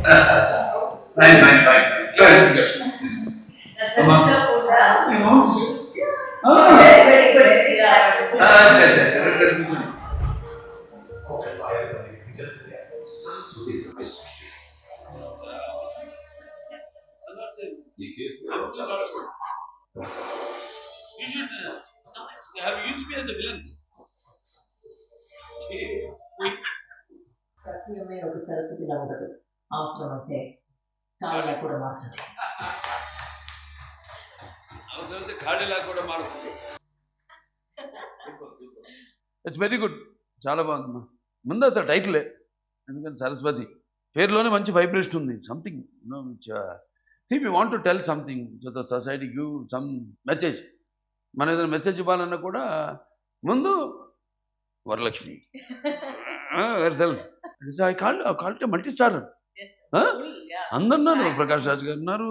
Fine. Good. That's my sister food. You want to see? Very good. ఒక lawyer గారి నిజంగా సరస్వతి సమస్య ఈ కేసు చాలా కష్టం. You should have used me as a villain. ప్రతి అమ్మాయి ఒక సరస్వతిలా ఉండదు. అవసరం అంటే కాళ్ళ కూడా మార్చదు. అవసరమైతే ఖాళీలా కూడా మారుతుంది. ఇట్స్ వెరీ గుడ్, చాలా బాగుందమ్మా. ముందు అసలు టైటిలే, ఎందుకంటే సరస్వతి పేరులోనే మంచి వైబ్రేషన్ ఉంది. Something see we want to tell something to the society, give some message. మనం ఏదైనా మెసేజ్ ఇవ్వాలన్నా కూడా ముందు Varalakshmi self I call multi star. అందరు ఉన్నారు, ప్రకాష్ రాజ్ గారు ఉన్నారు,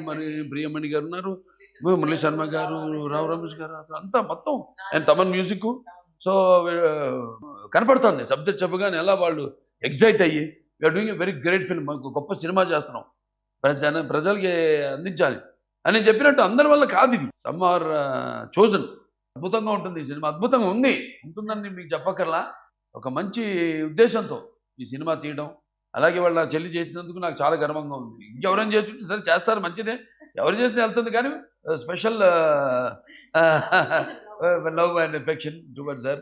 మరి ప్రియమణి గారు ఉన్నారు, మురళీ శర్మ గారు, రావు రమేష్ గారు, అంతా మొత్తం అండ్ తమన్ మ్యూజిక్. సో కనపడుతుంది సబ్జెక్ట్ చెప్పగానే ఎలా వాళ్ళు ఎగ్జైట్ అయ్యి we are doing a very great film, గొప్ప సినిమా చేస్తున్నాం, ప్రజలకి అందించాలి అని చెప్పినట్టు అందరి వల్ల కాదు. ఇది సమ్ ఆర్ చోజన్. అద్భుతంగా ఉంటుంది ఈ సినిమా, అద్భుతంగా ఉంటుందని మీకు చెప్పక్కర్లా. ఒక మంచి ఉద్దేశంతో ఈ సినిమా తీయడం, అలాగే వాళ్ళ చెల్లి చేసినందుకు నాకు చాలా గర్వంగా ఉంది. ఇంకెవరైనా చేస్తుంటే సరే చేస్తారు, మంచిదే, ఎవరు చేసినా వెళ్తుంది. కానీ special love and affection towards sir.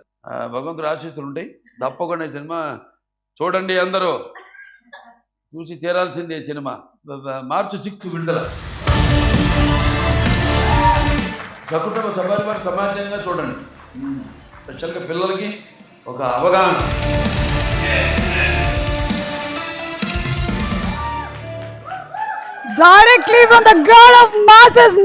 భగవంతుడు ఆశీస్సులు ఉంటాయి. తప్పకుండా ఈ సినిమా చూడండి, అందరూ చూసి తీరాల్సిందే. సినిమా మార్చి 6 విడుదల. సకుటుంబ సభారి సమాజంగా చూడండి, స్పెషల్గా పిల్లలకి ఒక అవగాహన. Directly from the god of masses.